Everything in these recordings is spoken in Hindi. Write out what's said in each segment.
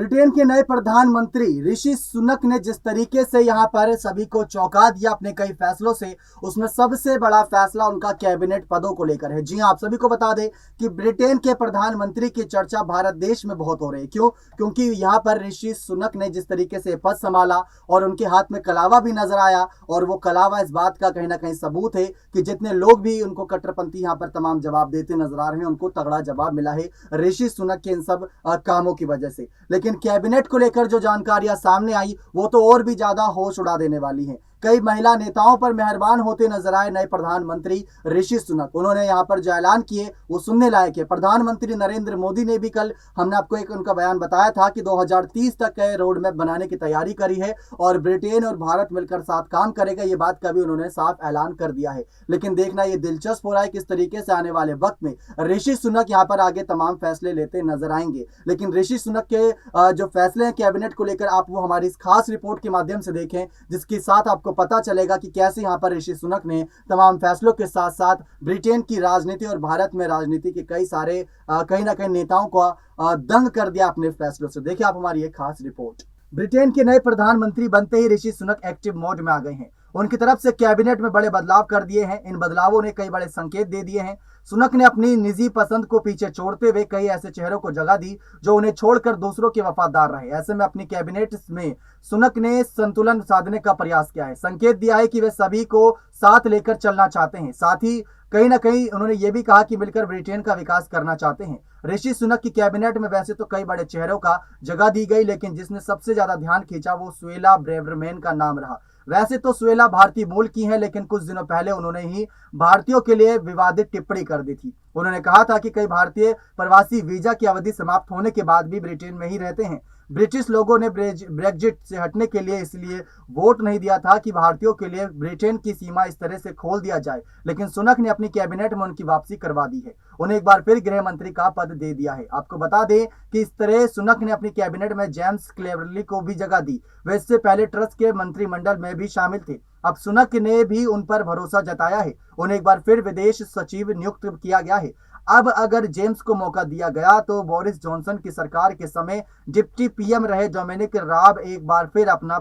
ब्रिटेन के नए प्रधानमंत्री ऋषि सुनक ने जिस तरीके से यहाँ पर सभी को चौंका दिया अपने कई फैसलों से, उसमें सबसे बड़ा फैसला उनका कैबिनेट पदों को लेकर है। जी हाँ, आप सभी को बता दें कि ब्रिटेन के प्रधानमंत्री की चर्चा भारत देश में बहुत हो रही है। क्यों? क्योंकि यहाँ पर ऋषि सुनक ने जिस तरीके से पद संभाला और उनके हाथ में कलावा भी नजर आया, और वो कलावा इस बात का कहीं ना कहीं सबूत है कि जितने लोग भी उनको कट्टरपंथी यहाँ पर तमाम जवाब देते नजर आ रहे हैं, उनको तगड़ा जवाब मिला है ऋषि सुनक के इन सब कामों की वजह से। लेकिन कैबिनेट को लेकर जो जानकारियां सामने आई वो तो और भी ज्यादा होश उड़ा देने वाली हैं। कई महिला नेताओं पर मेहरबान होते नजर आए नए प्रधानमंत्री ऋषि सुनक। उन्होंने यहाँ पर जो ऐलान किए वो सुनने लायक है। प्रधानमंत्री नरेंद्र मोदी ने भी कल, हमने आपको एक उनका बयान बताया था कि 2030 तक का रोड मैप बनाने की तैयारी करी है और ब्रिटेन और भारत मिलकर साथ काम करेगा, ये बात का भी उन्होंने साफ ऐलान कर दिया है। लेकिन देखना ये दिलचस्प हो रहा है किस तरीके से आने वाले वक्त में ऋषि सुनक यहाँ पर आगे तमाम फैसले लेते नजर आएंगे। लेकिन ऋषि सुनक के जो फैसले हैं कैबिनेट को लेकर, आप वो हमारी इस खास रिपोर्ट के माध्यम से देखें, जिसके साथ आपको पता चलेगा कि कैसे यहां पर ऋषि सुनक ने तमाम फैसलों के साथ साथ ब्रिटेन की राजनीति और भारत में राजनीति के कई सारे कहीं ना कहीं नेताओं को दंग कर दिया अपने फैसलों से। देखिए आप हमारी एक खास रिपोर्ट। ब्रिटेन के नए प्रधानमंत्री बनते ही ऋषि सुनक एक्टिव मोड में आ गए हैं। उनकी तरफ से कैबिनेट में बड़े बदलाव कर दिए हैं। इन बदलावों ने कई बड़े संकेत दे दिए हैं। सुनक ने अपनी निजी पसंद को पीछे छोड़ते हुए कई ऐसे चेहरों को जगह दी जो उन्हें छोड़कर दूसरों के वफादार रहे। ऐसे में अपनी कैबिनेट में सुनक ने संतुलन साधने का प्रयास किया है। संकेत दिया है कि वे सभी को साथ लेकर चलना चाहते हैं। साथ ही कहीं ना कहीं उन्होंने ये भी कहा कि मिलकर ब्रिटेन का विकास करना चाहते हैं। ऋषि सुनक की कैबिनेट में वैसे तो कई बड़े चेहरों का जगह दी गई, लेकिन जिसने सबसे ज्यादा ध्यान खींचा वो सुएला ब्रेवरमैन का नाम रहा। वैसे तो सुएला भारतीय मूल की हैं, लेकिन कुछ दिनों पहले उन्होंने ही भारतीयों के लिए विवादित टिप्पणी कर दी थी। उन्होंने कहा था कि कई भारतीय प्रवासी वीजा की अवधि समाप्त होने के बाद भी ब्रिटेन में ही रहते हैं। ब्रिटिश लोगों ने ब्रेक्जिट से हटने के लिए इसलिए वोट नहीं दिया था कि भारतीयों के लिए ब्रिटेन की सीमा इस तरह से खोल दिया जाए, लेकिन सुनक ने अपनी कैबिनेट में उनकी वापसी करवा दी है। उन्हें एक बार फिर गृह मंत्री का पद दे दिया है। आपको बता दें कि इस तरह सुनक ने अपनी कैबिनेट में जेम्स क्लेवरली को भी जगह दी। वे इससे पहले ट्रस्ट के मंत्रिमंडल में भी शामिल थे। अब सुनक ने भी उन पर भरोसा जताया है। उन्हें एक बार फिर विदेश सचिव नियुक्त किया गया है। अब अगर जेम्स को मौका दिया गया तो बोरिस जॉनसन की सरकार के समय डिप्टी पीएम रहे डोमिनिक राब एक बार फिर अपना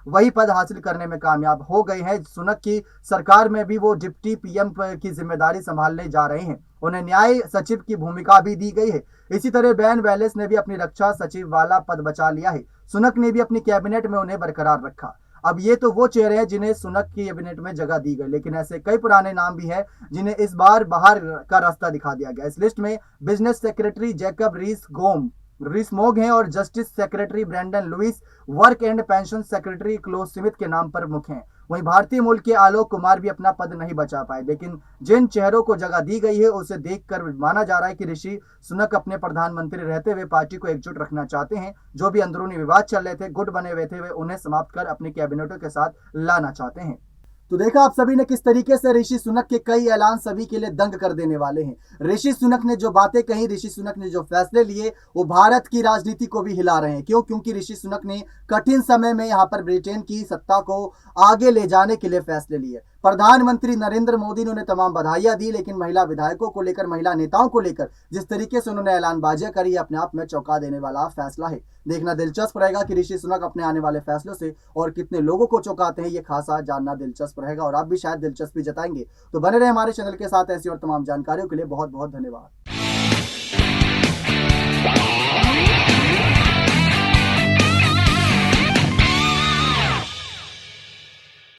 वही पद हासिल करने में कामयाब हो गए हैं। सुनक की सरकार में भी वो डिप्टी पीएम की जिम्मेदारी संभालने जा रहे हैं। उन्हें न्याय सचिव की भूमिका भी दी गई है। इसी तरह बैन वेलेस ने भी अपनी रक्षा सचिव वाला पद बचा लिया है। सुनक ने भी अपनी कैबिनेट में उन्हें बरकरार रखा। अब ये तो वो चेहरे हैं जिन्हें सुनक की कैबिनेट में जगह दी गई, लेकिन ऐसे कई पुराने नाम भी हैं जिन्हें इस बार बाहर का रास्ता दिखा दिया गया। इस लिस्ट में बिजनेस सेक्रेटरी जैकब रिस-मोग हैं और justice secretary Brandon Lewis, work and pension secretary क्लोज स्मिथ के नाम प्रमुख हैं। वहीं भारतीय मूल के आलोक कुमार भी अपना पद नहीं बचा पाए, लेकिन जिन चेहरों को जगह दी गई है उसे देखकर माना जा रहा है कि ऋषि सुनक अपने प्रधानमंत्री रहते हुए पार्टी को एकजुट रखना चाहते हैं। जो भी अंदरूनी विवाद चल रहे थे, गुट बने हुए थे, वे उन्हें समाप्त कर अपने कैबिनेटों के साथ लाना चाहते हैं। तो देखा आप सभी ने किस तरीके से ऋषि सुनक के कई ऐलान सभी के लिए दंग कर देने वाले हैं। ऋषि सुनक ने जो बातें कही, ऋषि सुनक ने जो फैसले लिए, वो भारत की राजनीति को भी हिला रहे हैं। क्यों? क्योंकि ऋषि सुनक ने कठिन समय में यहाँ पर ब्रिटेन की सत्ता को आगे ले जाने के लिए फैसले लिए। प्रधानमंत्री नरेंद्र मोदी ने उन्हें तमाम बधाइयां दी, लेकिन महिला विधायकों को लेकर, महिला नेताओं को लेकर जिस तरीके से उन्होंने ऐलानबाजियां करी, अपने आप में चौंका देने वाला फैसला है। देखना दिलचस्प रहेगा कि ऋषि सुनक अपने आने वाले फैसलों से और कितने लोगों को चौंकाते हैं। ये खासा जानना दिलचस्प रहेगा और आप भी शायद दिलचस्पी जताएंगे। तो बने रहे हमारे चैनल के साथ ऐसी और तमाम जानकारियों के लिए बहुत बहुत धन्यवाद।